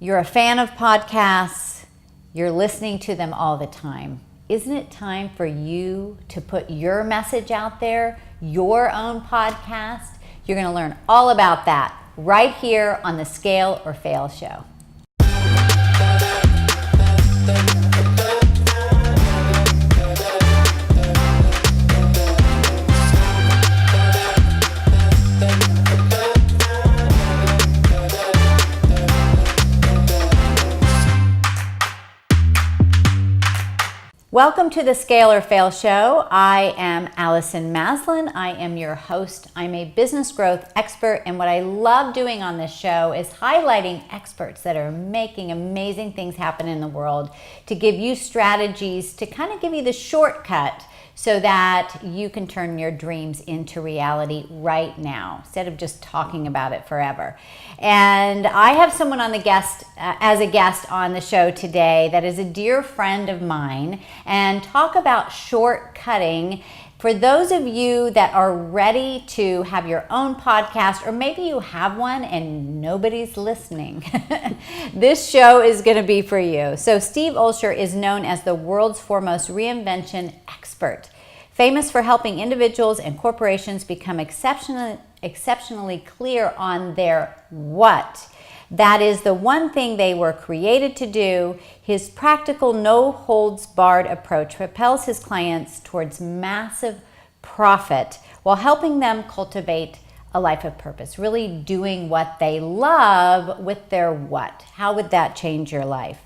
You're a fan of podcasts. You're listening to them all the time. Isn't it time for you to put your message out there, your own podcast? You're going to learn all about that right here on the Scale or Fail Show. Welcome to the Scale or Fail Show. I am Allison Maslan. I am your host. I'm a business growth expert, and what I love doing on this show is highlighting experts that are making amazing things happen in the world to give you strategies to kind of give you the shortcut so that you can turn your dreams into reality right now instead of just talking about it forever. And I have someone on as a guest on the show today that is a dear friend of mine, and talk about shortcutting. For those of you that are ready to have your own podcast, or maybe you have one and nobody's listening, this show is going to be for you. So Steve Olsher is known as the world's foremost reinvention expert, famous for helping individuals and corporations become exceptionally clear on their what. That is the one thing they were created to do. His practical, no-holds-barred approach propels his clients towards massive profit while helping them cultivate a life of purpose, really doing what they love with their what. How would that change your life?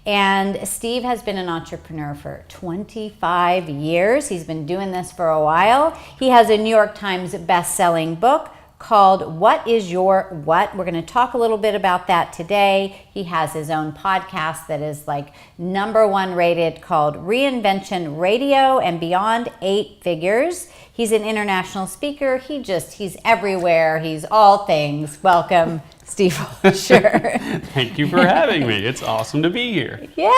And Steve has been an entrepreneur for 25 years. He's been doing this for a while. He has a New York Times best-selling book called What is Your What? We're going to talk a little bit about that today. He has his own podcast that is like #1 rated called Reinvention Radio and Beyond, 8 figures. He's an international speaker. He's everywhere. He's all things. Welcome, Steve Olsher. Thank you for having me. It's awesome to be here. Yeah,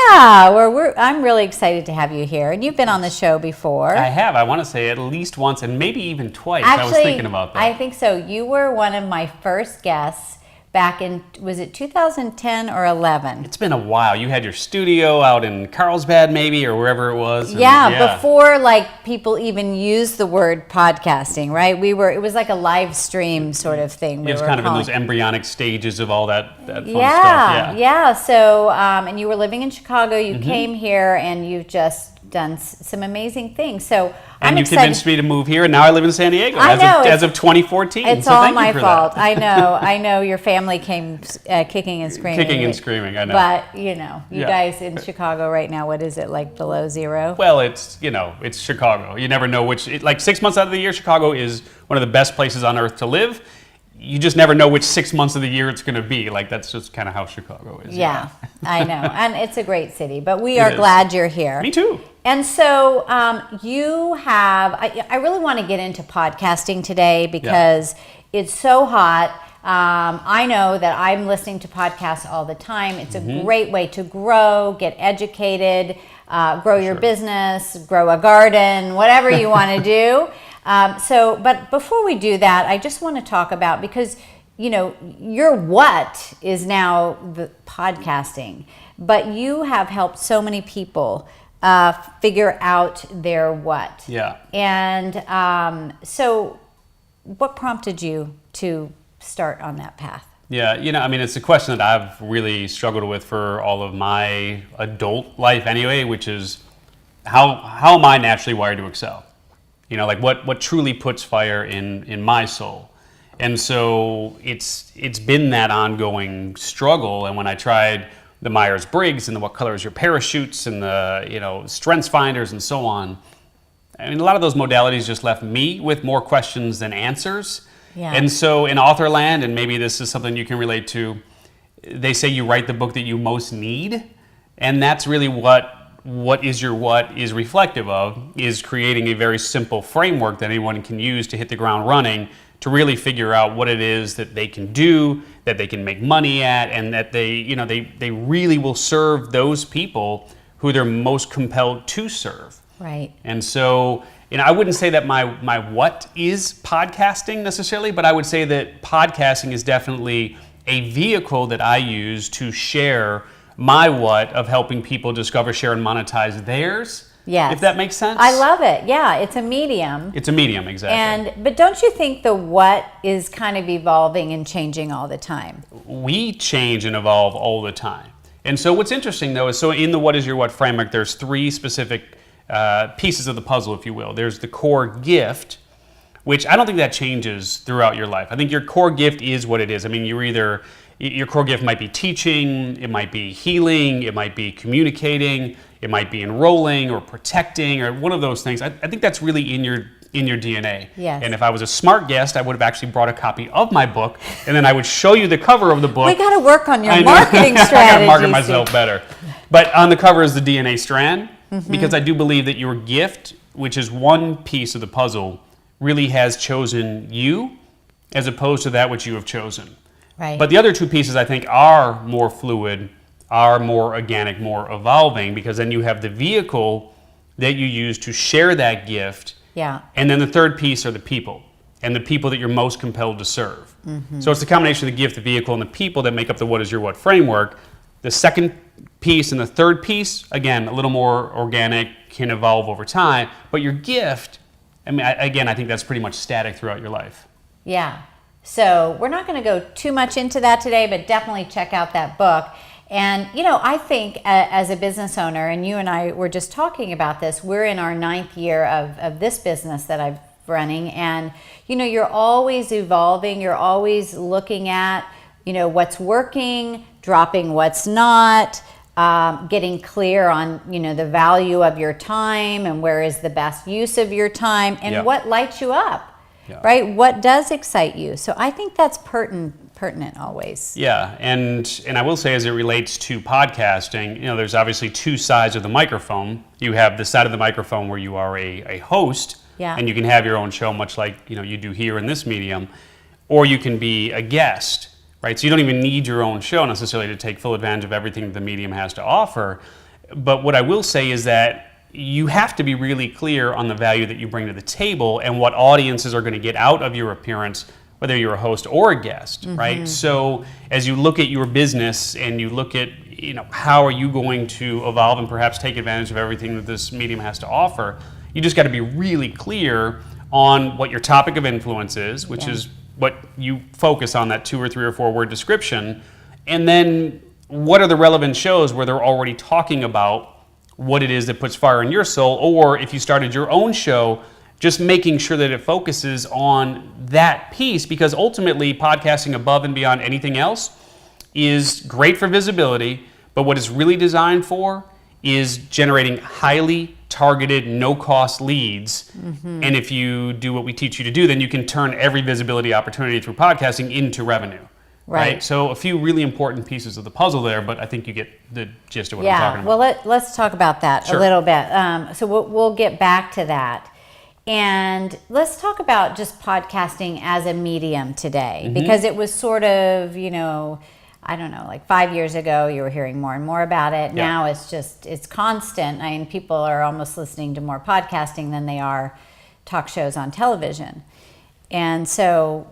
I'm really excited to have you here. And you've been on the show before. I have. I want to say at least once and maybe even twice. Actually, I was thinking about that. I think so. You were one of my first guests back in, was it 2010 or 11? It's been a while. You had your studio out in Carlsbad maybe, or wherever it was. Yeah, before like people even used the word podcasting, right? It was like a live stream sort of thing. It was kind of in those embryonic stages of all that fun stuff. Yeah. So, and you were living in Chicago. You came here, and you've just done some amazing things. So I'm excited. Convinced me to move here, and now I live in San Diego as of 2014. It's so all my fault. I know your family came kicking and screaming. Kicking and screaming, I know. But, you guys in Chicago right now, what is it, like below zero? Well, it's Chicago. You never know like 6 months out of the year, Chicago is one of the best places on earth to live. You just never know which 6 months of the year it's going to be. Like, that's just kind of how Chicago is. Yeah, I know. And it's a great city, but we are glad you're here. Me too. And so you have, I really want to get into podcasting today because it's so hot. I know that I'm listening to podcasts all the time. It's a great way to grow, get educated, grow your business, grow a garden, whatever you want to do. But before we do that, I just want to talk about, because, your what is now the podcasting, but you have helped so many people figure out their what. Yeah. And so what prompted you to start on that path? Yeah, it's a question that I've really struggled with for all of my adult life anyway, which is how am I naturally wired to excel? Like what truly puts fire in my soul. And so it's been that ongoing struggle. And when I tried the Myers-Briggs and the what color is your parachutes and the strengths finders and so on, a lot of those modalities just left me with more questions than answers. Yeah. And so in author land, and maybe this is something you can relate to, they say you write the book that you most need. And that's really what is your what is reflective of, is creating a very simple framework that anyone can use to hit the ground running, to really figure out what it is that they can do, that they can make money at, and that they really will serve those people who they're most compelled to serve. Right. And so, I wouldn't say that my what is podcasting necessarily, but I would say that podcasting is definitely a vehicle that I use to share my what of helping people discover, share, and monetize theirs. Yes. If that makes sense. I love it. Yeah, it's a medium. It's a medium, exactly. But don't you think the what is kind of evolving and changing all the time? We change and evolve all the time. And so what's interesting, though, is so in the What is Your What framework, there's three specific pieces of the puzzle, if you will. There's the core gift, which I don't think that changes throughout your life. I think your core gift is what it is. I mean, your core gift might be teaching, it might be healing, it might be communicating, it might be enrolling or protecting or one of those things. I think that's really in your DNA. Yes. And if I was a smart guest, I would have actually brought a copy of my book, and then I would show you the cover of the book. We got to work on your marketing strategy. I got to market myself better. But on the cover is the DNA strand, because I do believe that your gift, which is one piece of the puzzle, really has chosen you as opposed to that which you have chosen. Right. But the other two pieces, I think, are more fluid, are more organic, more evolving, because then you have the vehicle that you use to share that gift. Yeah. And then the third piece are the people, and the people that you're most compelled to serve. So it's the combination of the gift, the vehicle, and the people that make up the What is Your What framework. The second piece and the third piece, again, a little more organic, can evolve over time. But your gift, I mean, I think that's pretty much static throughout your life. Yeah. So we're not going to go too much into that today, but definitely check out that book. And, I think as a business owner, and you and I were just talking about this, we're in our 9th year of this business that I'm running. And, you're always evolving. You're always looking at, what's working, dropping what's not, getting clear on, the value of your time and where is the best use of your time and what lights you up. Yeah. Right? What does excite you? So I think that's pertinent always. Yeah, and I will say, as it relates to podcasting, there's obviously two sides of the microphone. You have the side of the microphone where you are a host, and you can have your own show, much like you do here in this medium, or you can be a guest, right? So you don't even need your own show necessarily to take full advantage of everything the medium has to offer. But what I will say is that you have to be really clear on the value that you bring to the table and what audiences are going to get out of your appearance, whether you're a host or a guest, right? So as you look at your business and you look at, how are you going to evolve and perhaps take advantage of everything that this medium has to offer, you just got to be really clear on what your topic of influence is, which is what you focus on, that 2 or 3 or 4 word description, and then what are the relevant shows where they're already talking about what it is that puts fire in your soul, or if you started your own show, just making sure that it focuses on that piece, because ultimately podcasting above and beyond anything else is great for visibility, but what it's really designed for is generating highly targeted, no-cost leads. And if you do what we teach you to do, then you can turn every visibility opportunity through podcasting into revenue. Right. So a few really important pieces of the puzzle there, but I think you get the gist of what I'm talking about. Well, let's talk about that a little bit. So we'll get back to that. And let's talk about just podcasting as a medium today, because it was sort of, I don't know, like 5 years ago, you were hearing more and more about it. Yeah. Now it's constant. I mean, people are almost listening to more podcasting than they are talk shows on television. And so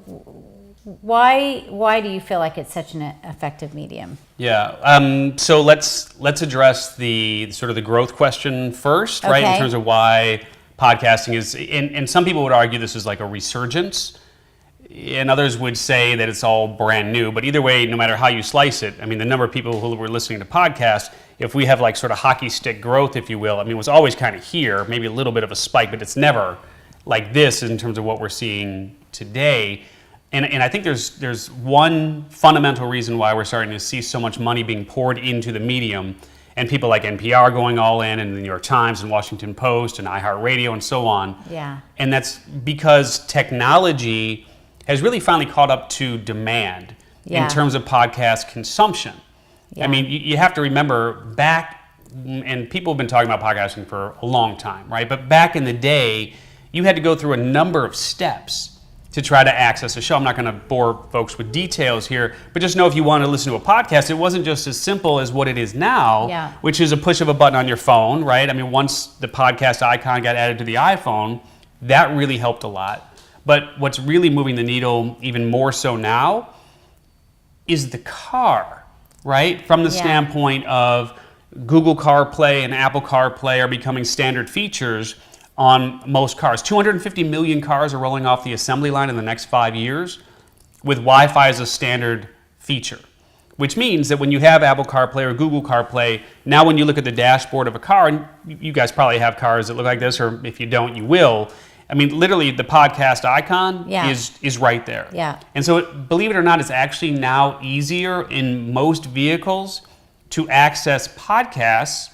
why do you feel like it's such an effective medium? Yeah. So let's address the sort of the growth question first, right? In terms of why podcasting is, and some people would argue this is like a resurgence, and others would say that it's all brand new. But either way, no matter how you slice it, I mean, the number of people who were listening to podcasts, if we have like sort of hockey stick growth, if you will, I mean, it was always kind of here, maybe a little bit of a spike, but it's never like this in terms of what we're seeing today. And I think there's one fundamental reason why we're starting to see so much money being poured into the medium, and people like NPR going all in, and the New York Times and Washington Post and iHeartRadio and so on. Yeah. And that's because technology has really finally caught up to demand in terms of podcast consumption. Yeah. I mean, you have to remember back, and people have been talking about podcasting for a long time, right? But back in the day, you had to go through a number of steps to try to access a show. I'm not going to bore folks with details here, but just know if you want to listen to a podcast, it wasn't just as simple as what it is now, which is a push of a button on your phone, right? I mean, once the podcast icon got added to the iPhone, that really helped a lot. But what's really moving the needle even more so now is the car, right? From the standpoint of Google CarPlay and Apple CarPlay are becoming standard features on most cars. 250 million cars are rolling off the assembly line in the next 5 years with Wi-Fi as a standard feature, which means that when you have Apple CarPlay or Google CarPlay, now when you look at the dashboard of a car, and you guys probably have cars that look like this, or if you don't, you will. I mean, literally the podcast icon is right there. Yeah. And so, believe it or not, it's actually now easier in most vehicles to access podcasts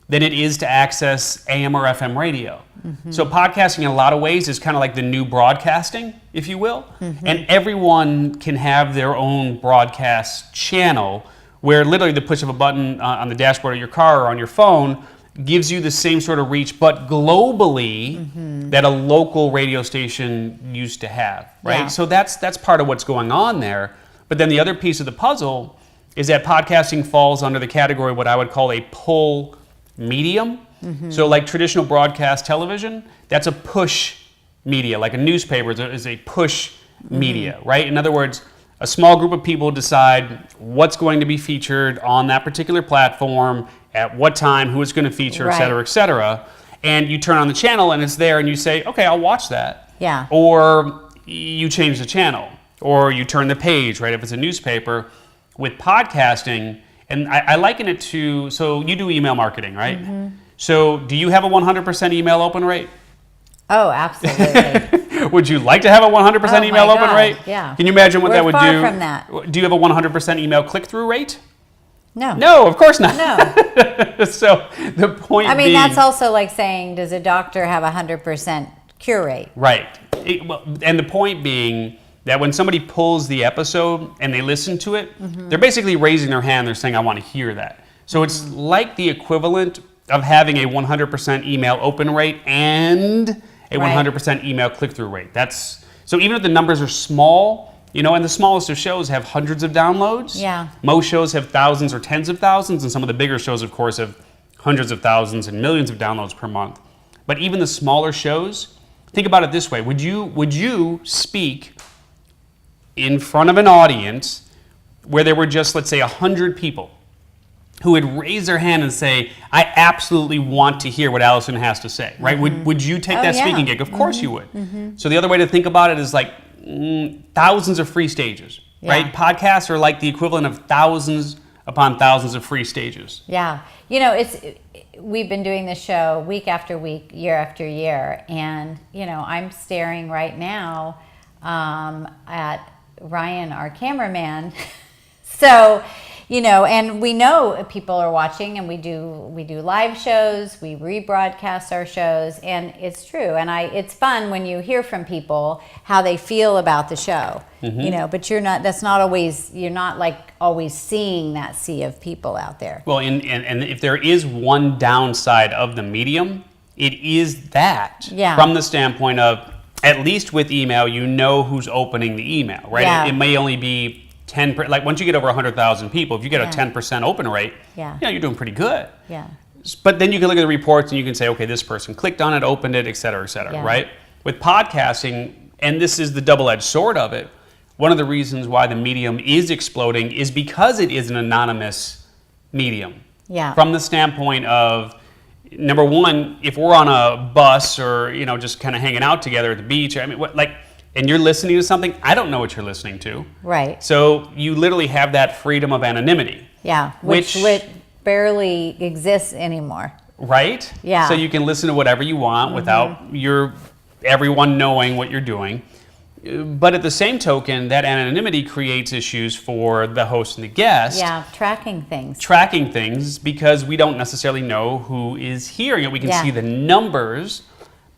than it is to access AM or FM radio. So podcasting in a lot of ways is kind of like the new broadcasting, if you will. And everyone can have their own broadcast channel where literally the push of a button on the dashboard of your car or on your phone gives you the same sort of reach, but globally, that a local radio station used to have, right? Yeah. So that's part of what's going on there. But then the other piece of the puzzle is that podcasting falls under the category of what I would call a pull medium. So like traditional broadcast television, that's a push media, like a newspaper is a push media, right? In other words, a small group of people decide what's going to be featured on that particular platform, at what time, who it's going to feature, et cetera, et cetera. And you turn on the channel and it's there and you say, okay, I'll watch that. Yeah. Or you change the channel or you turn the page, right? If it's a newspaper. With podcasting, and I liken it to, so you do email marketing, right? So do you have a 100% email open rate? Oh, absolutely. Would you like to have a 100% email open rate? Yeah. Can you imagine what that would do? We're far from that. Do you have a 100% email click-through rate? No. No, of course not. No. So the point I mean, being, that's also like saying, does a doctor have a 100% cure rate? Right. And the point being that when somebody pulls the episode and they listen to it, they're basically raising their hand. They're saying, I want to hear that. So it's like the equivalent of having a 100% email open rate and a 100% email click-through rate. So even if the numbers are small, and the smallest of shows have hundreds of downloads. Yeah. Most shows have thousands or tens of thousands, and some of the bigger shows, of course, have hundreds of thousands and millions of downloads per month. But even the smaller shows, think about it this way. Would you speak in front of an audience where there were just, let's say, 100 people who would raise their hand and say, I absolutely want to hear what Allison has to say, right? Would you take that speaking gig? Of course you would. So the other way to think about it is like thousands of free stages, right? Podcasts are like the equivalent of thousands upon thousands of free stages. Yeah. We've been doing this show week after week, year after year, and, I'm staring right now at Ryan, our cameraman. So, and we know people are watching, and we do live shows, we rebroadcast our shows, and it's true. And it's fun when you hear from people how they feel about the show, but you're not like always seeing that sea of people out there. Well, and if there is one downside of the medium, it is that from the standpoint of, at least with email, who's opening the email, right? Yeah. It may only be 10%, like once you get over 100,000 people, if you get a 10% open rate, you're doing pretty good. Yeah. But then you can look at the reports and you can say, okay, this person clicked on it, opened it, et cetera, right? With podcasting, and this is the double-edged sword of it, one of the reasons why the medium is exploding is because it is an anonymous medium. Yeah. From the standpoint of, number one, if we're on a bus or, just kind of hanging out together at the beach, and you're listening to something, I don't know what you're listening to. Right. So you literally have that freedom of anonymity. Yeah, which barely exists anymore. Right? Yeah. So you can listen to whatever you want without everyone knowing what you're doing. But at the same token, that anonymity creates issues for the host and the guest. Yeah, tracking things because we don't necessarily know who is hearing it. We can see the numbers,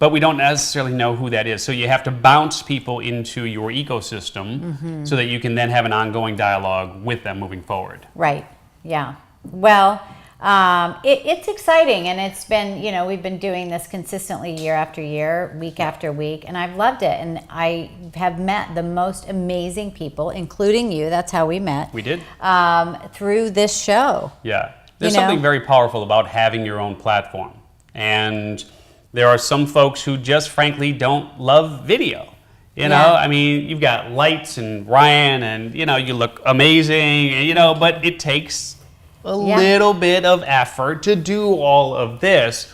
but we don't necessarily know who that is. So you have to bounce people into your ecosystem so that you can then have an ongoing dialogue with them moving forward. Right. Yeah. Well, it's exciting, and it's been, we've been doing this consistently year after year, week after week, and I've loved it. And I have met the most amazing people, including you. That's how we met. We did. Through this show. Yeah. There's something very powerful about having your own platform. And there are some folks who just frankly don't love video. You know, I mean, you've got lights and Ryan and, you know, you look amazing, you know, but it takes a little bit of effort to do all of this.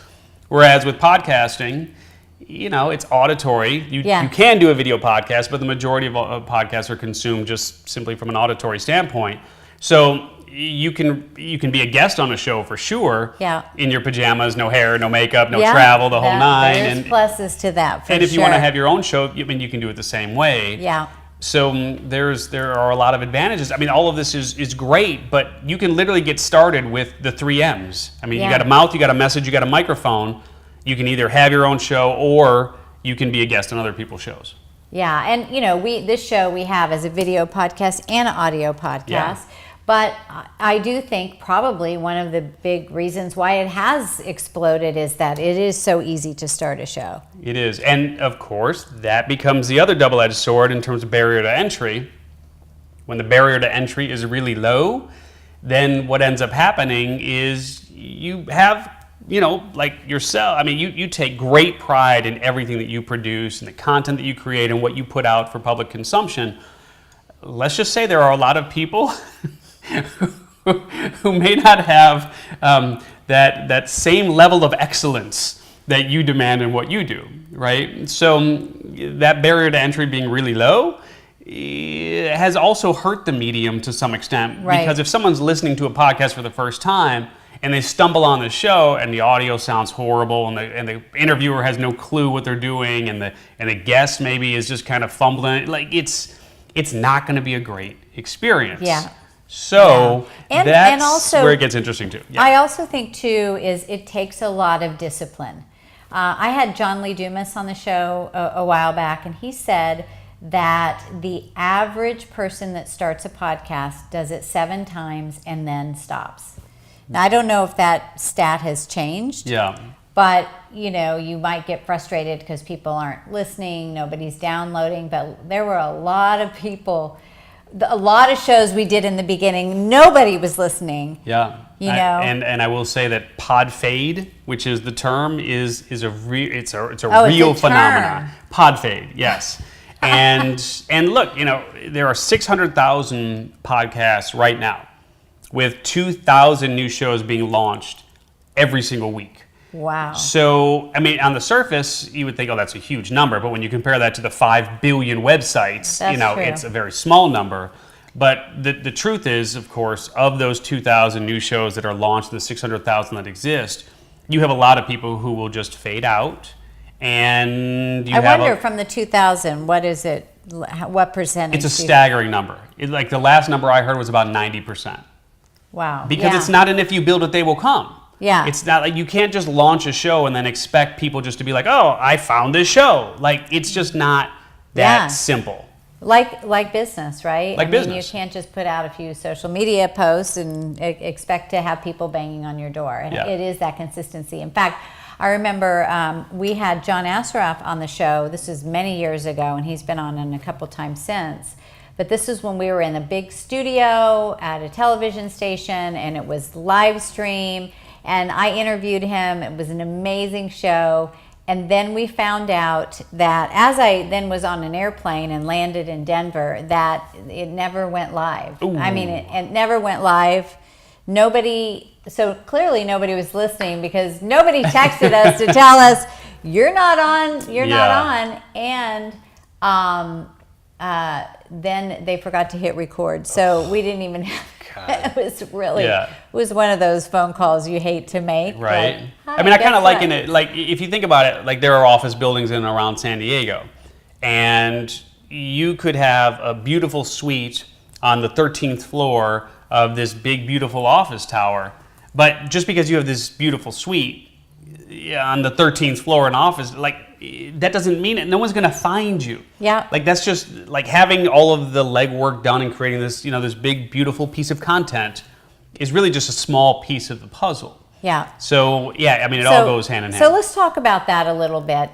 Whereas with podcasting, you know, it's auditory. You can do a video podcast, but the majority of podcasts are consumed just simply from an auditory standpoint. So you can be a guest on a show for sure. Yeah. In your pajamas, no hair, no makeup, no travel, the whole nine. There's pluses to that. And if you want to have your own show, I mean, you can do it the same way. Yeah. So there are a lot of advantages. I mean, all of this is great, but you can literally get started with the 3 M's. I mean, you got a mouth, you got a message, you got a microphone. You can either have your own show or you can be a guest on other people's shows. Yeah, and you know, this show we have as a video podcast and an audio podcast. Yeah. But I do think probably one of the big reasons why it has exploded is that it is so easy to start a show. It is. And of course, that becomes the other double-edged sword in terms of barrier to entry. When the barrier to entry is really low, then what ends up happening is you have, you know, like yourself, I mean, you take great pride in everything that you produce and the content that you create and what you put out for public consumption. Let's just say there are a lot of people who may not have that same level of excellence that you demand in what you do, right? So that barrier to entry being really low has also hurt the medium to some extent. Right. Because if someone's listening to a podcast for the first time and they stumble on the show and the audio sounds horrible and the interviewer has no clue what they're doing and the guest maybe is just kind of fumbling, like it's not going to be a great experience. Yeah. So that's also, where it gets interesting too. Yeah. I also think too is it takes a lot of discipline. I had John Lee Dumas on the show a while back, and he said that the average person that starts a podcast does it 7 times and then stops. Now, I don't know if that stat has changed. Yeah. But, you know, you might get frustrated because people aren't listening, nobody's downloading, but there were a lot of people. A lot of shows we did in the beginning, nobody was listening. Yeah, you know, and I will say that pod fade, which is the term, is a real phenomenon. Pod fade, yes. and look, you know, there are 600,000 podcasts right now, with 2,000 new shows being launched every single week. Wow. So, I mean, on the surface, you would think, oh, that's a huge number. But when you compare that to the 5 billion websites, that's true. It's a very small number. But the truth is, of course, of those 2,000 new shows that are launched and the 600,000 that exist, you have a lot of people who will just fade out. And I wonder, from the 2,000, what is it? What percentage? It's a staggering number. Like the last number I heard was about 90%. Wow. Because it's not an if you build it, they will come. Yeah. It's not like you can't just launch a show and then expect people just to be like, oh, I found this show. Like, it's just not that simple. Like business, right? Like business. You can't just put out a few social media posts and expect to have people banging on your door. And it is that consistency. In fact, I remember we had John Assaraf on the show. This was many years ago, and he's been on a couple times since. But this is when we were in a big studio at a television station, and it was live stream. And I interviewed him. It was an amazing show. And then we found out that as I then was on an airplane and landed in Denver, that it never went live. Ooh. I mean, it never went live. So clearly nobody was listening because nobody texted us to tell us, you're not on. And then they forgot to hit record. So we didn't even have, it was one of those phone calls you hate to make. Right. But, I mean, I kind of liken it, like, if you think about it, like there are office buildings in and around San Diego, and you could have a beautiful suite on the 13th floor of this big, beautiful office tower, but just because you have this beautiful suite on the 13th floor in office, like, that doesn't mean it. No one's going to find you. Yeah. Like, that's just like having all of the legwork done and creating this, this big, beautiful piece of content is really just a small piece of the puzzle. Yeah. So, I mean, it all goes hand in hand. So let's talk about that a little bit.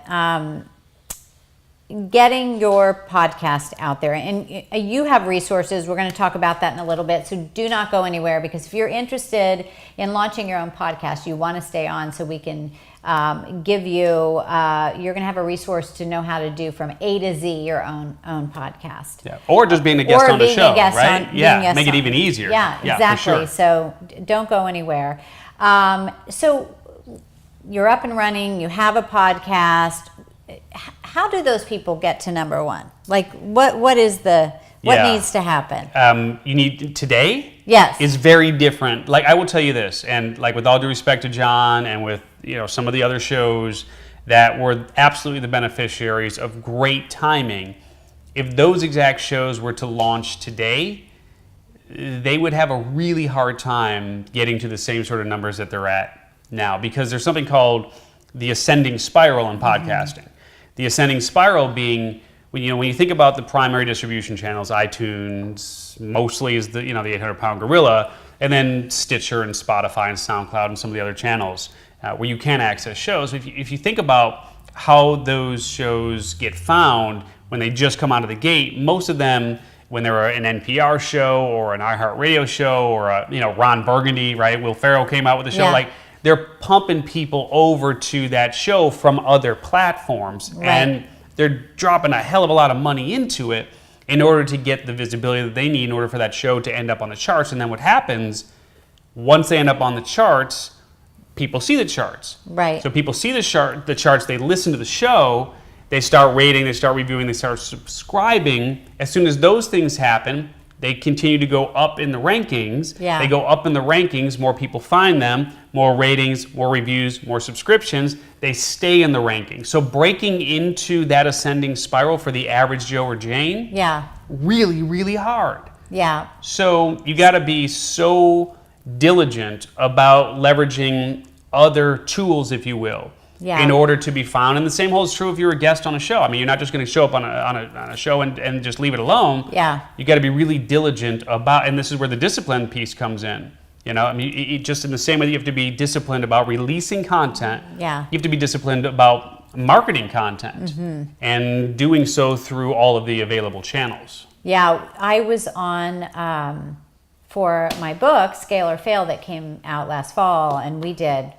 getting your podcast out there, and you have resources. We're going to talk about that in a little bit, so do not go anywhere, because if you're interested in launching your own podcast, you want to stay on so we can give you, you're going to have a resource to know how to do from A to Z your own podcast. Yeah. Or just being a guest on the show, right? Make it even easier. Yeah, exactly. For sure. So don't go anywhere. So you're up and running, you have a podcast. How do those people get to number one? Like, what needs to happen? You need today. Yes, is very different. Like, I will tell you this, and like with all due respect to John and with some of the other shows that were absolutely the beneficiaries of great timing, if those exact shows were to launch today, they would have a really hard time getting to the same sort of numbers that they're at now, because there's something called the ascending spiral in podcasting. The ascending spiral being, when you think about the primary distribution channels, iTunes mostly is the 800-pound gorilla, and then Stitcher and Spotify and SoundCloud and some of the other channels where you can access shows. If you think about how those shows get found when they just come out of the gate, most of them, when they're an NPR show or an iHeartRadio show or Ron Burgundy, right? Will Ferrell came out with a show, like they're pumping people over to that show from other platforms, right. And they're dropping a hell of a lot of money into it in order to get the visibility that they need in order for that show to end up on the charts. And then what happens, once they end up on the charts, people see the charts. Right. So people see the charts, they listen to the show, they start rating, they start reviewing, they start subscribing. As soon as those things happen, they continue to go up in the rankings. Yeah. They go up in the rankings, more people find them, more ratings, more reviews, more subscriptions. They stay in the rankings. So breaking into that ascending spiral for the average Joe or Jane, really, really hard. Yeah. So you got to be so diligent about leveraging other tools, if you will, in order to be found. And the same holds true if you're a guest on a show. I mean, you're not just going to show up on a show and just leave it alone. Yeah. You got to be really diligent about, and this is where the discipline piece comes in. I mean, just in the same way that you have to be disciplined about releasing content, you have to be disciplined about marketing content and doing so through all of the available channels. Yeah, I was on for my book, Scale or Fail, that came out last fall, and we did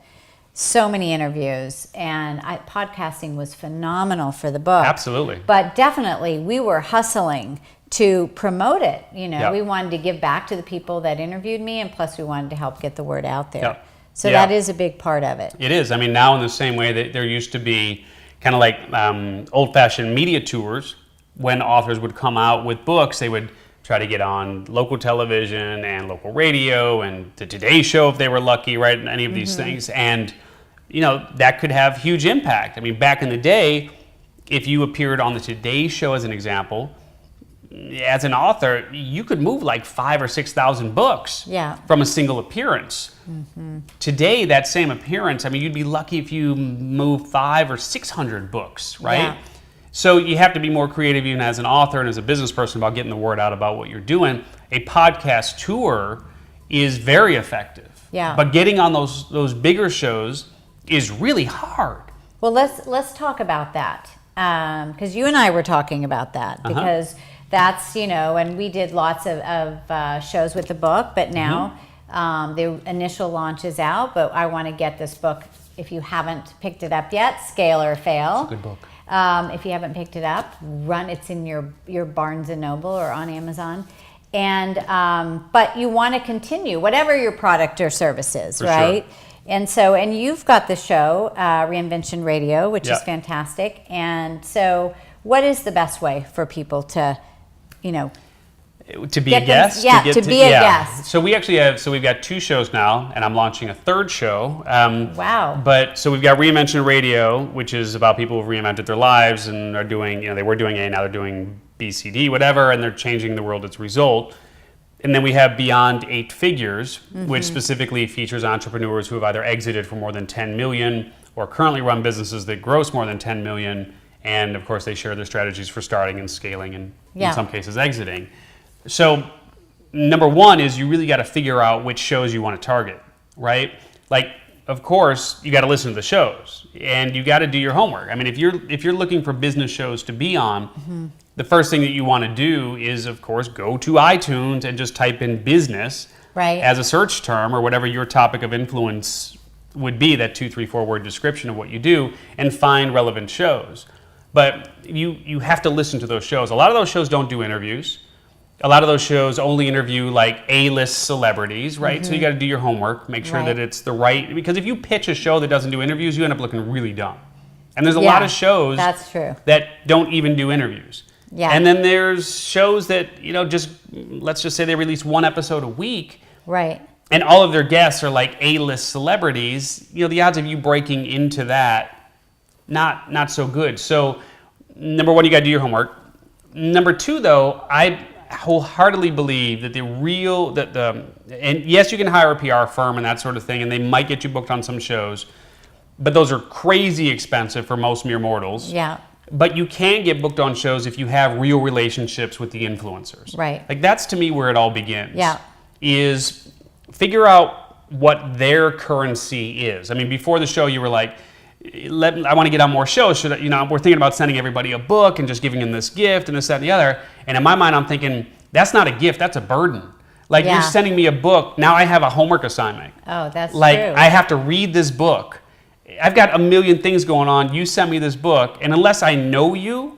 so many interviews, and podcasting was phenomenal for the book. Absolutely. But definitely, we were hustling to promote it. We wanted to give back to the people that interviewed me, and plus we wanted to help get the word out there. So that is a big part of it. It is. I mean, now in the same way that there used to be kind of like old-fashioned media tours, when authors would come out with books, they would try to get on local television and local radio and the Today Show if they were lucky, right? And any of these things. And, that could have huge impact. I mean, back in the day, if you appeared on the Today Show as an example, as an author, you could move like 5,000 or 6,000 books from a single appearance. Today, that same appearance, I mean, you'd be lucky if you moved 500 or 600 books, right? Yeah. So you have to be more creative even as an author and as a business person about getting the word out about what you're doing. A podcast tour is very effective. Yeah. But getting on those bigger shows is really hard. Well, let's talk about that, because you and I were talking about that, because that's, and we did lots of shows with the book, but now the initial launch is out, but I want to get this book, if you haven't picked it up yet, Scale or Fail. It's a good book. If you haven't picked it up, it's in your Barnes & Noble or on Amazon. And but you want to continue, whatever your product or service is, For right? Sure. And you've got the show, Reinvention Radio, which is fantastic. And so what is the best way for people to, to be a guest? To be a guest. So we actually we've got 2 shows now, and I'm launching a 3rd show. Wow. But so we've got Reinvention Radio, which is about people who've reinvented their lives and are doing, they were doing A, now they're doing B, C, D, whatever, and they're changing the world as a result. And then we have Beyond 8 Figures, which specifically features entrepreneurs who have either exited for more than 10 million or currently run businesses that gross more than 10 million. And of course, they share their strategies for starting and scaling and in some cases exiting. So number one is you really got to figure out which shows you want to target, right? Like, of course, you got to listen to the shows and you got to do your homework. I mean, if you're looking for business shows to be on, the first thing that you want to do is, of course, go to iTunes and just type in business as a search term or whatever your topic of influence would be, that 2, 3, 4 word description of what you do, and find relevant shows. But you have to listen to those shows. A lot of those shows don't do interviews. A lot of those shows only interview like A-list celebrities, right? So you got to do your homework, make sure that it's the right, because if you pitch a show that doesn't do interviews, you end up looking really dumb. And there's a lot of shows that don't even do interviews. Yeah. And then there's shows that, let's just say they release one episode a week. Right. And all of their guests are like A-list celebrities. The odds of you breaking into that, not so good. So, number one, you got to do your homework. Number two, though, I wholeheartedly believe that and yes, you can hire a PR firm and that sort of thing, and they might get you booked on some shows, but those are crazy expensive for most mere mortals. Yeah. But you can get booked on shows if you have real relationships with the influencers. Right. Like, that's to me where it all begins. Yeah. Is figure out what their currency is. I mean, before the show, you were like, I want to get on more shows. We're thinking about sending everybody a book and just giving them this gift and this, that, and the other. And in my mind, I'm thinking, that's not a gift, that's a burden. Like, you're sending me a book, now I have a homework assignment. Oh, that's like, true. I have to read this book. I've got a million things going on. You send me this book, and unless I know you,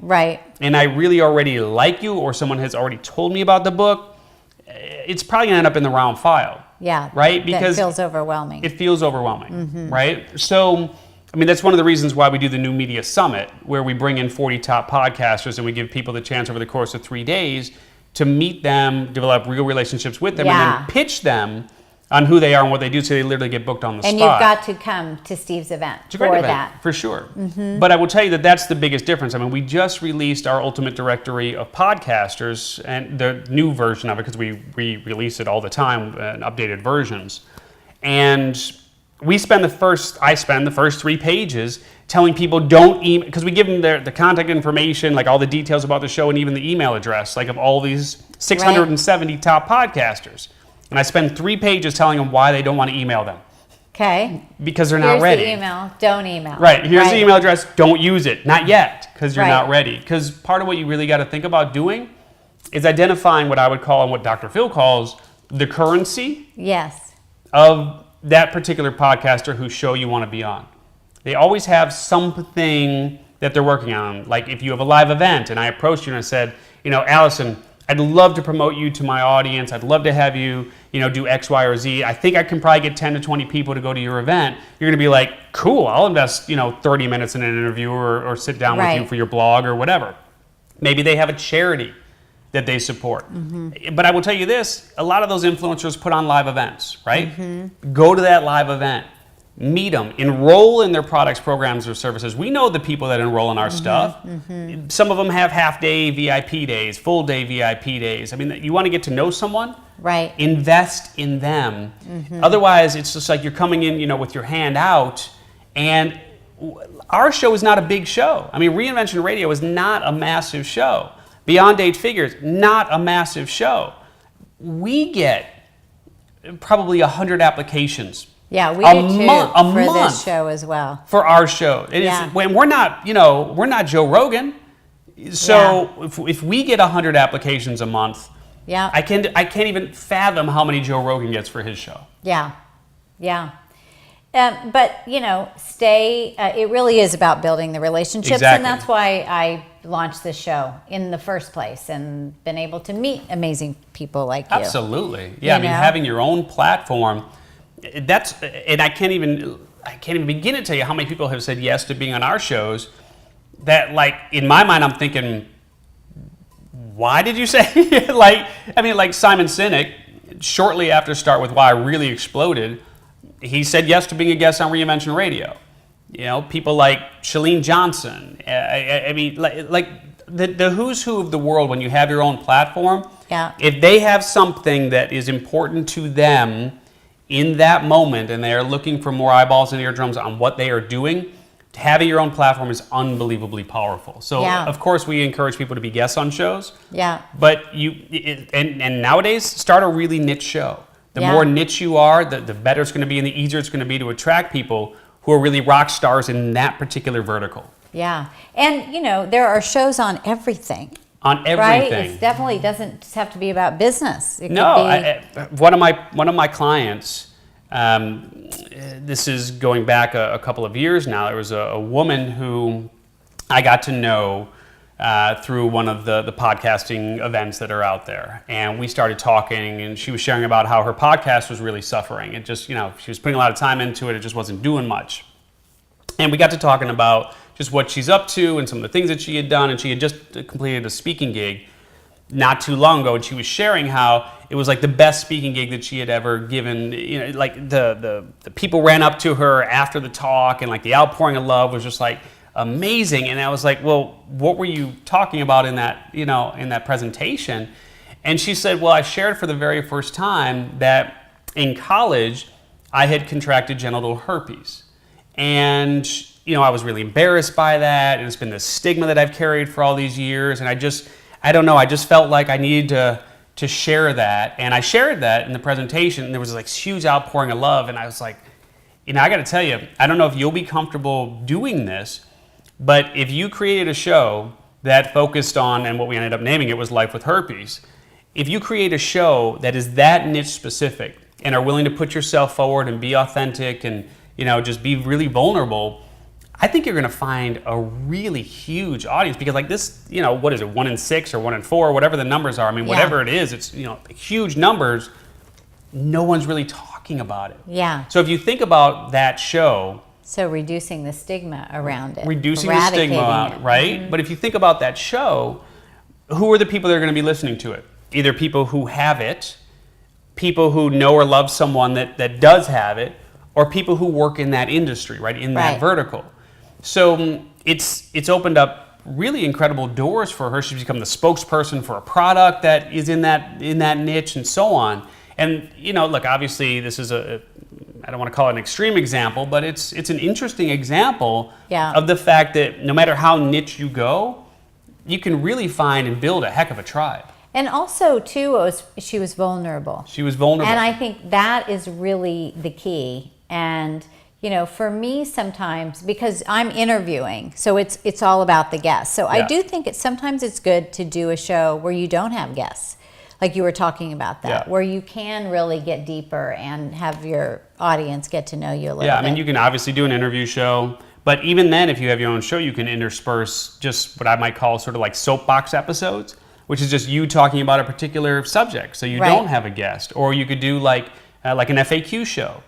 and I really already like you, or someone has already told me about the book, it's probably going to end up in the round file. Yeah. Right? Because it feels overwhelming. It feels overwhelming, right? So, I mean, that's one of the reasons why we do the New Media Summit, where we bring in 40 top podcasters and we give people the chance over the course of 3 days to meet them, develop real relationships with them, and then pitch them on who they are and what they do, so they literally get booked on the spot. And you've got to come to Steve's event for that. For sure. But I will tell you that that's the biggest difference. I mean, we just released our Ultimate Directory of Podcasters, and the new version of it, because we release it all the time in updated versions. And I spend the first 3 pages telling people don't email, because we give them the contact information, like all the details about the show, and even the email address, like of all these 670 top podcasters. And I spend 3 pages telling them why they don't want to email them. Okay. Because they're not ready. Here's the email, don't email. Right, here's the email address, don't use it. Not yet, because you're not ready. Because part of what you really got to think about doing is identifying what I would call, and what Dr. Phil calls, the currency of that particular podcaster whose show you want to be on. They always have something that they're working on. Like, if you have a live event and I approached you and I said, Allison, I'd love to promote you to my audience. I'd love to have you, do X, Y, or Z. I think I can probably get 10 to 20 people to go to your event. You're going to be like, cool, I'll invest, 30 minutes in an interview or sit down with you for your blog or whatever. Maybe they have a charity that they support. But I will tell you this, a lot of those influencers put on live events, right? Go to that live event, meet them, enroll in their products, programs, or services. We know the people that enroll in our stuff. Some of them have half-day VIP days, full-day VIP days. I mean, you want to get to know someone? Right. Invest in them. Otherwise, it's just like you're coming in, with your hand out, and our show is not a big show. I mean, Reinvention Radio is not a massive show. Beyond 8 Figures, not a massive show. We get probably 100 applications. Yeah, we do too, for month this show as well. For our show. It is, when we're not, we're not Joe Rogan. So if we get 100 applications a month, I can't even fathom how many Joe Rogan gets for his show. Yeah. But, it really is about building the relationships. Exactly. And that's why I launched this show in the first place and been able to meet amazing people like you. Absolutely. Yeah, having your own platform, and I can't even begin to tell you how many people have said yes to being on our shows that, like, in my mind, I'm thinking, why did you say? like Simon Sinek, shortly after Start With Why really exploded, he said yes to being a guest on Reinvention Radio. People like Chalene Johnson. I mean, like the who's who of the world, when you have your own platform, if they have something that is important to them in that moment and they are looking for more eyeballs and eardrums on what they are doing, having your own platform is unbelievably powerful. So, of course, we encourage people to be guests on shows. Yeah. But and nowadays, start a really niche show. The more niche you are, the better it's going to be and the easier it's going to be to attract people who are really rock stars in that particular vertical. Yeah. And, there are shows on everything. On everything. Right? It definitely doesn't just have to be about business. It could be... One of my clients, this is going back a couple of years now, there was a woman who I got to know through one of the podcasting events that are out there. And we started talking, and she was sharing about how her podcast was really suffering. It just, she was putting a lot of time into it. It just wasn't doing much. And we got to talking about just what she's up to and some of the things that she had done. And she had just completed a speaking gig not too long ago. And she was sharing how it was like the best speaking gig that she had ever given. Like the people ran up to her after the talk, and like the outpouring of love was just like amazing. And I was like, well, what were you talking about in that, in that presentation? And she said, well, I shared for the very first time that in college, I had contracted genital herpes. And, I was really embarrassed by that. And it's been this stigma that I've carried for all these years. And I just felt like I needed to share that. And I shared that in the presentation, and there was like huge outpouring of love. And I was like, I got to tell you, I don't know if you'll be comfortable doing this, but if you created a show that focused on, and what we ended up naming it was Life with Herpes, if you create a show that is that niche specific and are willing to put yourself forward and be authentic and, just be really vulnerable, I think you're going to find a really huge audience, because like this, what is it, 1 in 6 or 1 in 4, whatever the numbers are. I mean, whatever it is, it's, huge numbers. No one's really talking about it. Yeah. So if you think about that show, so reducing the stigma around it. Reducing the stigma around it, right? Mm-hmm. But if you think about that show, who are the people that are going to be listening to it? Either people who have it, people who know or love someone that does have it, or people who work in that industry, right? In that vertical. So it's opened up really incredible doors for her. She's become the spokesperson for a product that is in that niche and so on. And, look, obviously this is I don't want to call it an extreme example, but it's an interesting example of the fact that no matter how niche you go, you can really find and build a heck of a tribe. And also, too, she was vulnerable. She was vulnerable. And I think that is really the key. And, for me sometimes, because I'm interviewing, so it's all about the guests. So I do think sometimes it's good to do a show where you don't have guests. Like you were talking about that, where you can really get deeper and have your audience get to know you a little bit. Yeah, I mean, you can obviously do an interview show, but even then, if you have your own show, you can intersperse just what I might call sort of like soapbox episodes, which is just you talking about a particular subject, so you don't have a guest. Or you could do like an FAQ show.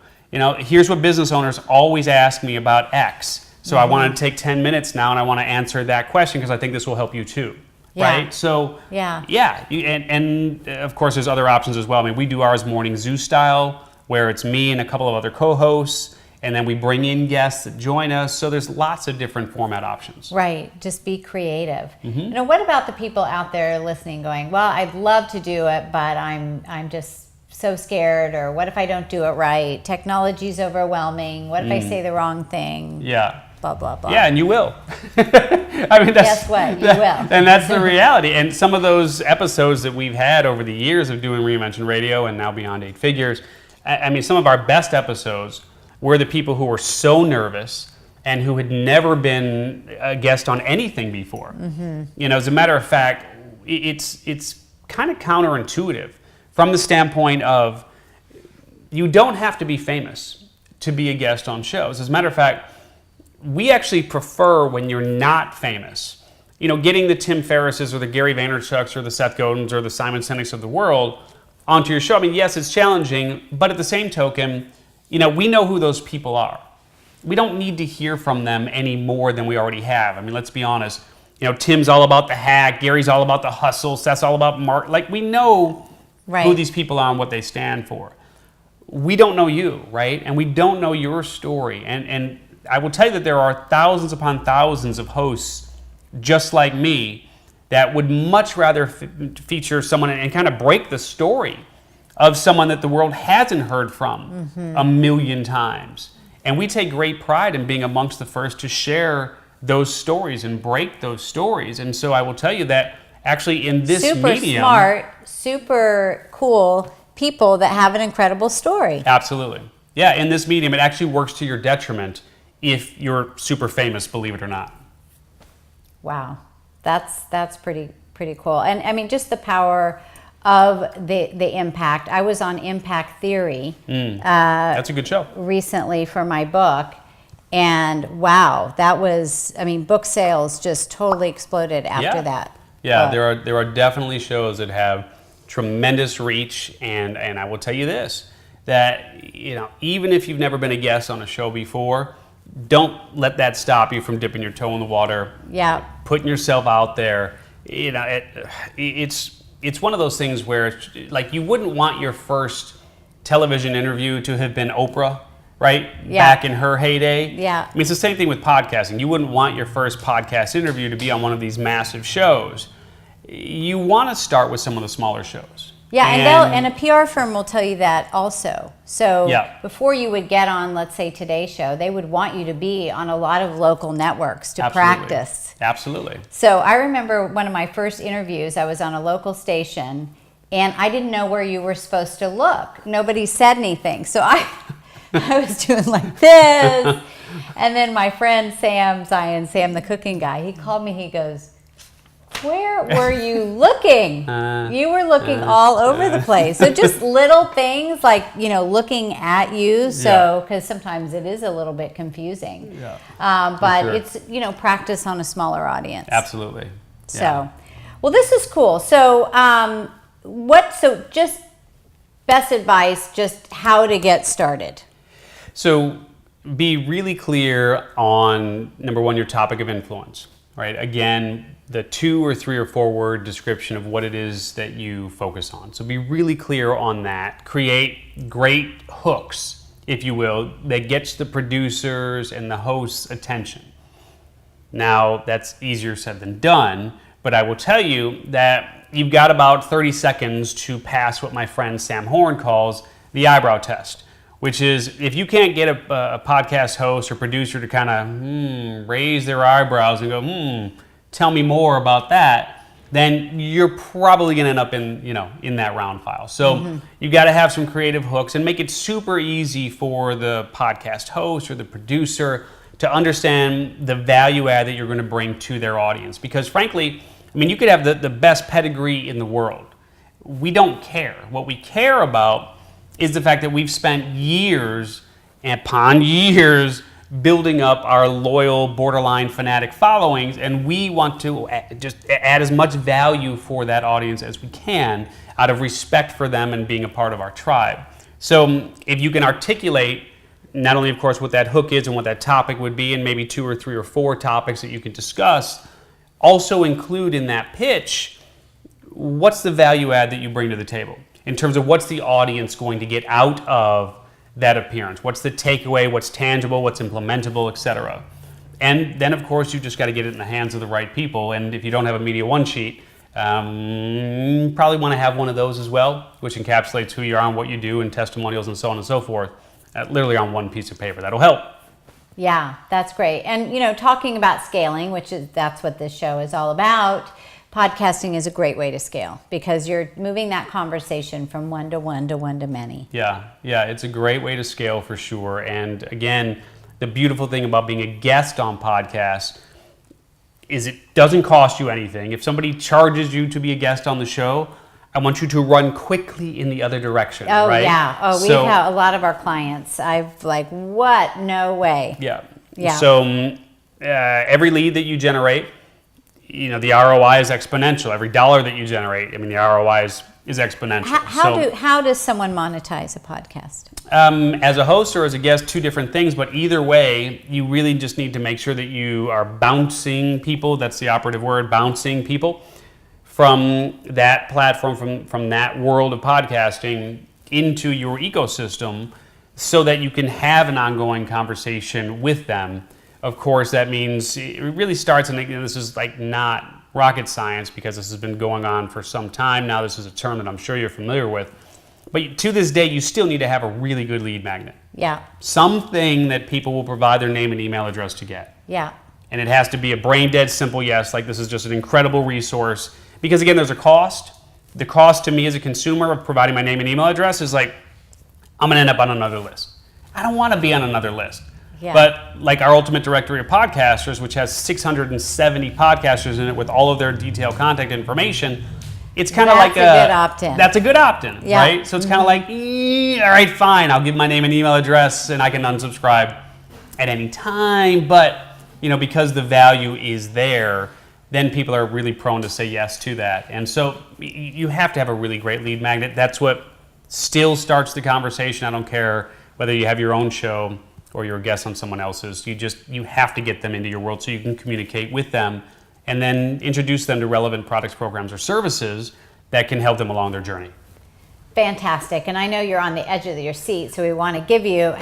Here's what business owners always ask me about X. So I want to take 10 minutes now, and I want to answer that question because I think this will help you too. Yeah. Right? So, and of course there's other options as well. I mean, we do ours morning zoo style, where it's me and a couple of other co-hosts, and then we bring in guests that join us. So there's lots of different format options. Right. Just be creative. Mm-hmm. What about the people out there listening going, well, I'd love to do it, but I'm just so scared, or what if I don't do it right? Technology's overwhelming. What if I say the wrong thing? Yeah. Blah, blah, blah. Yeah, and you will. I mean, guess what? You will. And that's the reality. And some of those episodes that we've had over the years of doing Reinvention Radio and now Beyond 8 Figures, I mean, some of our best episodes were the people who were so nervous and who had never been a guest on anything before. Mm-hmm. As a matter of fact, it's kind of counterintuitive from the standpoint of you don't have to be famous to be a guest on shows. As a matter of fact, we actually prefer when you're not famous. Getting the Tim Ferrisses or the Gary Vaynerchuks or the Seth Godins or the Simon Sineks of the world onto your show. I mean, yes, it's challenging, but at the same token, we know who those people are. We don't need to hear from them any more than we already have. I mean, let's be honest. Tim's all about the hack, Gary's all about the hustle, Seth's all about market. Like, we know who these people are and what they stand for. We don't know you, right? And we don't know your story. And I will tell you that there are thousands upon thousands of hosts just like me that would much rather feature someone and kind of break the story of someone that the world hasn't heard from a million times. And we take great pride in being amongst the first to share those stories and break those stories. And so I will tell you that actually in this medium... Super smart, super cool, people that have an incredible story. Absolutely. Yeah, in this medium, it actually works to your detriment if you're super famous, believe it or not. Wow, that's pretty cool. And I mean, just the power of the impact. I was on Impact Theory. That's a good show. Recently for my book. And wow, that was, I mean, book sales just totally exploded after that. Yeah, there are definitely shows that have tremendous reach, and I will tell you this, that, you know, even if you've never been a guest on a show before, don't let that stop you from dipping your toe in the water. Yeah. Putting yourself out there. You know, it's one of those things where, like, you wouldn't want your first television interview to have been Oprah, right? Yeah. Back in her heyday. Yeah. I mean, it's the same thing with podcasting. You wouldn't want your first podcast interview to be on one of these massive shows. You want to start with some of the smaller shows. Yeah, and a PR firm will tell you that also. So before you would get on, let's say, Today's Show, they would want you to be on a lot of local networks to practice. Absolutely. So I remember one of my first interviews, I was on a local station, and I didn't know where you were supposed to look. Nobody said anything. So I was doing like this. And then my friend Sam the cooking guy, he called me, he goes, "Where were you looking? You were looking all over the place." So just little things like, you know, looking at you. So, because sometimes it is a little bit confusing. Yeah. But it's, you know, practice on a smaller audience. Absolutely. So, well, this is cool. So, so just best advice, just how to get started. So be really clear on, number one, your topic of influence, right? Again, the 2 or 3 or 4 word description of what it is that you focus on. So be really clear on that. Create great hooks, if you will, that gets the producers and the hosts' attention. Now, that's easier said than done, but I will tell you that you've got about 30 seconds to pass what my friend Sam Horn calls the eyebrow test, which is if you can't get a podcast host or producer to kind of raise their eyebrows and go, tell me more about that, then you're probably going to end up in that round file. So you got to have some creative hooks and make it super easy for the podcast host or the producer to understand the value add that you're going to bring to their audience. Because frankly, I mean, you could have the best pedigree in the world. We don't care. What we care about is the fact that we've spent years upon years building up our loyal, borderline fanatic followings, and we want to just add as much value for that audience as we can out of respect for them and being a part of our tribe. So if you can articulate not only, of course, what that hook is and what that topic would be, and maybe 2 or 3 or 4 topics that you can discuss, also include in that pitch what's the value add that you bring to the table in terms of what's the audience going to get out of that appearance, what's the takeaway, what's tangible, what's implementable, etc. And then, of course, you just got to get it in the hands of the right people. And if you don't have a Media One sheet, you probably want to have one of those as well, which encapsulates who you are and what you do and testimonials and so on and so forth, literally on one piece of paper. That'll help. Yeah, that's great. And, you know, talking about scaling, that's what this show is all about, podcasting is a great way to scale because you're moving that conversation from one to one to one to many. Yeah, it's a great way to scale for sure. And again, the beautiful thing about being a guest on podcasts is it doesn't cost you anything. If somebody charges you to be a guest on the show, I want you to run quickly in the other direction. Oh, right? Yeah. Oh, we have a lot of our clients. I've like, what? No way. Yeah. So every lead that you generate, you know, the ROI is exponential. Every dollar that you generate, I mean, the ROI is exponential. How does someone monetize a podcast? As a host or as a guest, 2 different things, but either way, you really just need to make sure that you are bouncing people, that's the operative word, bouncing people, from that platform, from that world of podcasting into your ecosystem so that you can have an ongoing conversation with them. Of course, that means it really starts, and this is like not rocket science because this has been going on for some time now. This is a term that I'm sure you're familiar with. But to this day, you still need to have a really good lead magnet. Yeah. Something that people will provide their name and email address to get. Yeah. And it has to be a brain dead simple yes, like this is just an incredible resource. Because again, there's a cost the cost to me as a consumer of providing my name and email address is like, I'm going to end up on another list. I don't want to be on another list. Yeah. But like our Ultimate Directory of Podcasters, which has 670 podcasters in it with all of their detailed contact information, it's kind of like a good opt-in. That's a good opt-in, yeah. right? So it's kind of like, all right, fine, I'll give my name and email address and I can unsubscribe at any time. But because the value is there, then people are really prone to say yes to that. And so you have to have a really great lead magnet. That's what still starts the conversation. I don't care whether you have your own show or you're a guest on someone else's. You have to get them into your world so you can communicate with them and then introduce them to relevant products, programs, or services that can help them along their journey. Fantastic. And I know you're on the edge of your seat, so we want to give you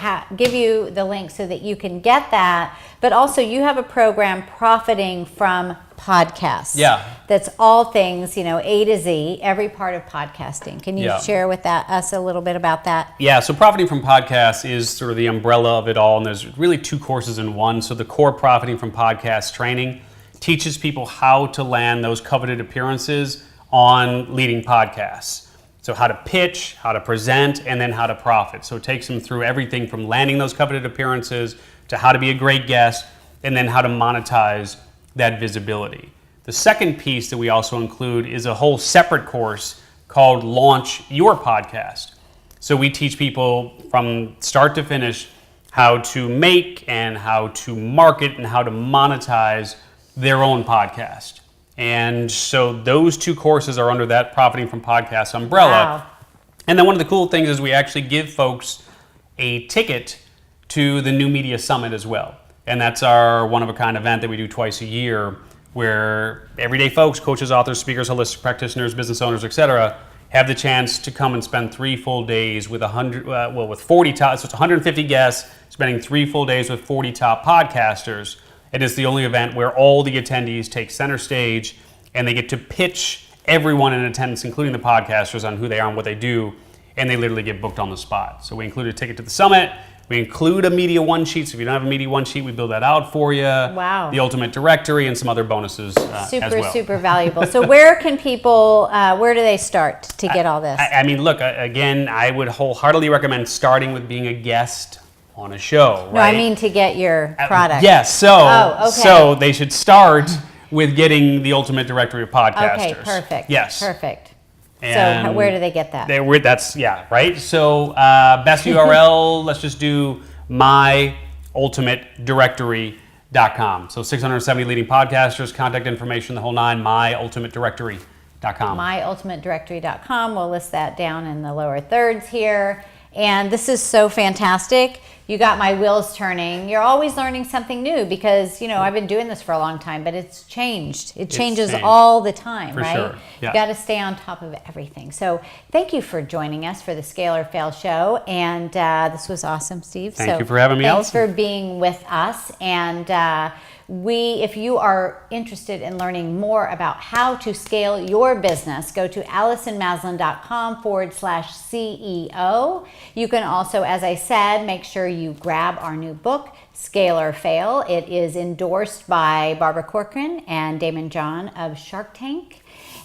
the link so that you can get that. But also you have a program profiting from podcasts. Yeah. That's all things, A to Z, every part of podcasting. Can you share with us a little bit about that? Yeah, so profiting from podcasts is sort of the umbrella of it all, and there's really 2 courses in one. So the core profiting from podcasts training teaches people how to land those coveted appearances on leading podcasts. So how to pitch, how to present, and then how to profit. So it takes them through everything from landing those coveted appearances to how to be a great guest, and then how to monetize that visibility. The second piece that we also include is a whole separate course called Launch Your Podcast. So we teach people from start to finish how to make and how to market and how to monetize their own podcast. And so those 2 courses are under that Profiting from Podcasts umbrella. Wow. And then one of the cool things is we actually give folks a ticket to the New Media Summit as well. And that's our one-of-a-kind event that we do twice a year, where everyday folks, coaches, authors, speakers, holistic practitioners, business owners, etc., have the chance to come and spend 3 full days with 40 top, so it's 150 guests, spending 3 full days with 40 top podcasters. It is the only event where all the attendees take center stage and they get to pitch everyone in attendance, including the podcasters, on who they are and what they do, and they literally get booked on the spot. So we include a ticket to the summit. We include a media one sheet. So if you don't have a media one sheet, we build that out for you. Wow. The Ultimate Directory and some other bonuses as well. Super valuable. So where can people, where do they start to get all this? I mean, look, again, I would wholeheartedly recommend starting with being a guest on a show, right? No, I mean to get your product. Yes, so they should start with getting the Ultimate Directory of Podcasters. Okay, perfect. Yes. Perfect. And so where do they get that? Right? So best URL, let's just do myultimatedirectory.com. So 670 leading podcasters, contact information, the whole 9, myultimatedirectory.com. myultimatedirectory.com. We'll list that down in the lower thirds here. And this is so fantastic. You got my wheels turning. You're always learning something new because, I've been doing this for a long time, but it's changed. It changes all the time, right? Sure. Yeah. You got to stay on top of everything. So thank you for joining us for the Scale or Fail show. And this was awesome, Steve. Thank you for having me, Allison. Allison. Thanks for being with us. And if you are interested in learning more about how to scale your business, go to AllisonMaslan.com/CEO. You can also, as I said, make sure you grab our new book, Scale or Fail. It is endorsed by Barbara Corcoran and Damon John of Shark Tank.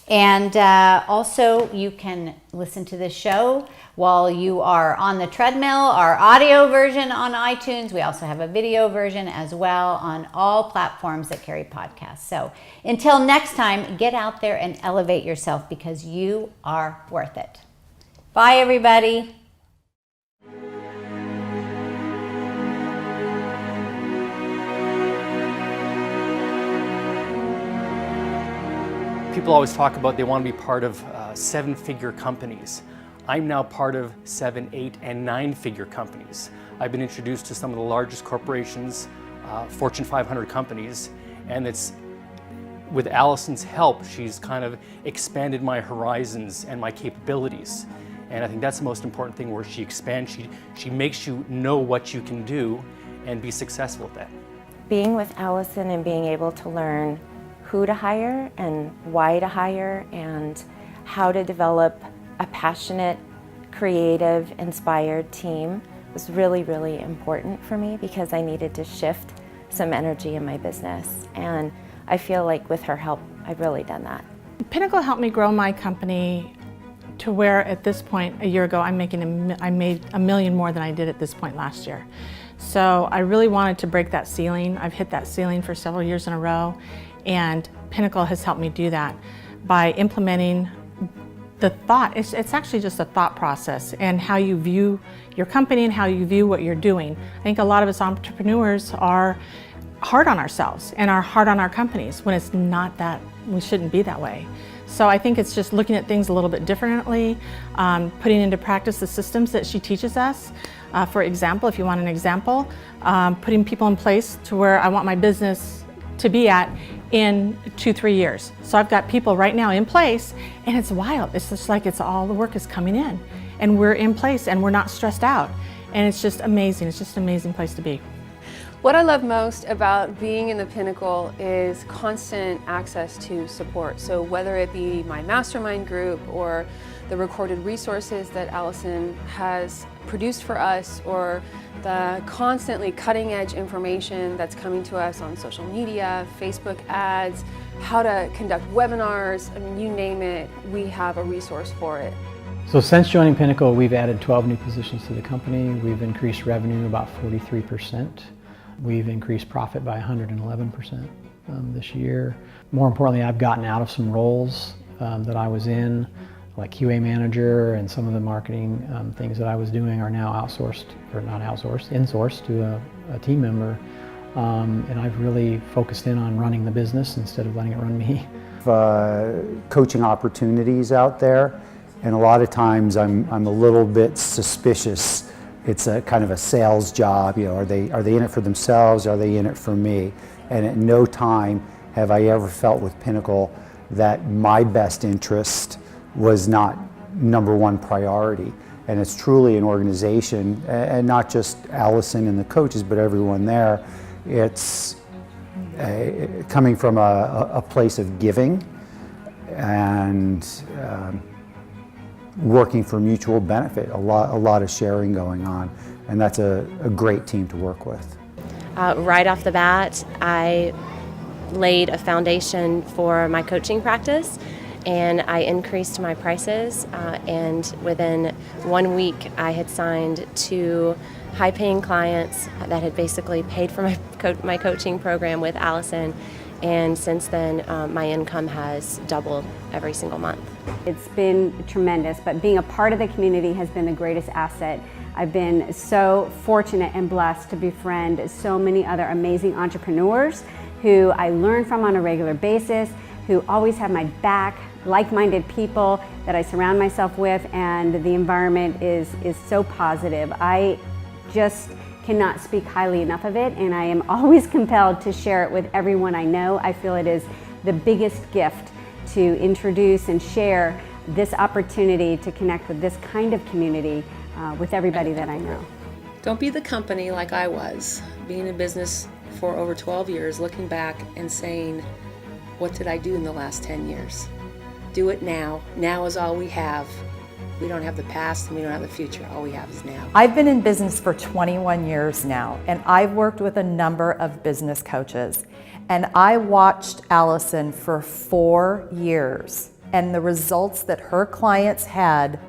And also you can listen to this show while you are on the treadmill, our audio version on iTunes. We also have a video version as well on all platforms that carry podcasts. So until next time, get out there and elevate yourself because you are worth it. Bye, everybody. People always talk about they want to be part of 7-figure companies. I'm now part of 7, 8, and 9-figure companies. I've been introduced to some of the largest corporations, Fortune 500 companies, and it's with Allison's help, she's kind of expanded my horizons and my capabilities. And I think that's the most important thing, where she expands, she makes you know what you can do and be successful at that. Being with Allison and being able to learn who to hire and why to hire and how to develop a passionate, creative, inspired team was really, really important for me because I needed to shift some energy in my business. And I feel like with her help, I've really done that. Pinnacle helped me grow my company to where at this point, a year ago, I made $1 million more than I did at this point last year. So I really wanted to break that ceiling. I've hit that ceiling for several years in a row, and Pinnacle has helped me do that by implementing the thought. It's actually just a thought process and how you view your company and how you view what you're doing. I think a lot of us entrepreneurs are hard on ourselves and are hard on our companies when it's not that, we shouldn't be that way. So I think it's just looking at things a little bit differently, putting into practice the systems that she teaches us. For example, if you want an example, putting people in place to where I want my business to be at in 2-3 years. So I've got people right now in place, and it's wild. It's just like all the work is coming in, and we're in place, and we're not stressed out. And it's just amazing. It's just an amazing place to be. What I love most about being in the Pinnacle is constant access to support. So whether it be my mastermind group or the recorded resources that Allison has produced for us, or the constantly cutting edge information that's coming to us on social media, Facebook ads, how to conduct webinars, I mean, you name it, we have a resource for it. So since joining Pinnacle, we've added 12 new positions to the company. We've increased revenue about 43%. We've increased profit by 111% this year. More importantly, I've gotten out of some roles that I was in, like QA manager, and some of the marketing things that I was doing are now outsourced, or not outsourced, insourced to a team member. And I've really focused in on running the business instead of letting it run me. Coaching opportunities out there, and a lot of times I'm a little bit suspicious. It's a kind of a sales job, you know, are they in it for themselves, are they in it for me? And at no time have I ever felt with Pinnacle that my best interest was not number one priority. And it's truly an organization, and not just Allison and the coaches, but everyone there. It's coming from a place of giving and working for mutual benefit, a lot of sharing going on, and that's a great team to work with. Right off the bat, I laid a foundation for my coaching practice, and I increased my prices, and within 1 week I had signed 2 high-paying clients that had basically paid for my coaching program with Allison, and since then my income has doubled every single month. It's been tremendous, but being a part of the community has been the greatest asset. I've been so fortunate and blessed to befriend so many other amazing entrepreneurs who I learn from on a regular basis, who always have my back, like-minded people that I surround myself with, and the environment is so positive. I just cannot speak highly enough of it, and I am always compelled to share it with everyone I know. I feel it is the biggest gift to introduce and share this opportunity to connect with this kind of community with everybody that I know. Don't be the company like I was, being in business for over 12 years, looking back and saying, what did I do in the last 10 years? Do it now. Now is all we have. We don't have the past and we don't have the future. All we have is now. I've been in business for 21 years now, and I've worked with a number of business coaches. And I watched Allison for 4 years and the results that her clients had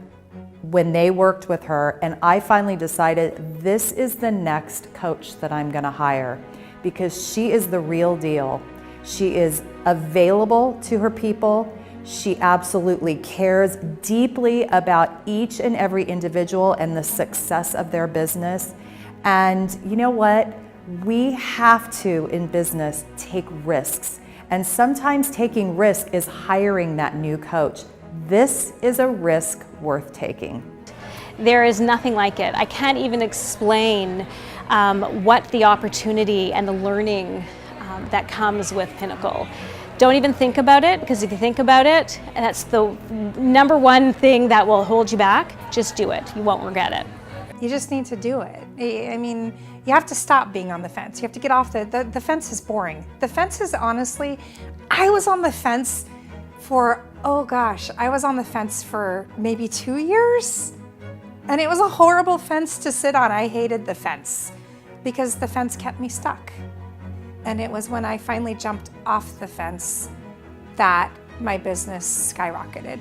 when they worked with her. And I finally decided this is the next coach that I'm gonna hire, because she is the real deal. She is available to her people. She absolutely cares deeply about each and every individual and the success of their business. And you know what? We have to, in business, take risks. And sometimes taking risk is hiring that new coach. This is a risk worth taking. There is nothing like it. I can't even explain what the opportunity and the learning that comes with Pinnacle. Don't even think about it, because if you think about it, and that's the number one thing that will hold you back, just do it. You won't regret it. You just need to do it. I mean, you have to stop being on the fence. You have to get off the fence is boring. The fence is, honestly, I was on the fence for, oh gosh, I was on the fence for maybe 2 years. And it was a horrible fence to sit on. I hated the fence because the fence kept me stuck. And it was when I finally jumped off the fence that my business skyrocketed.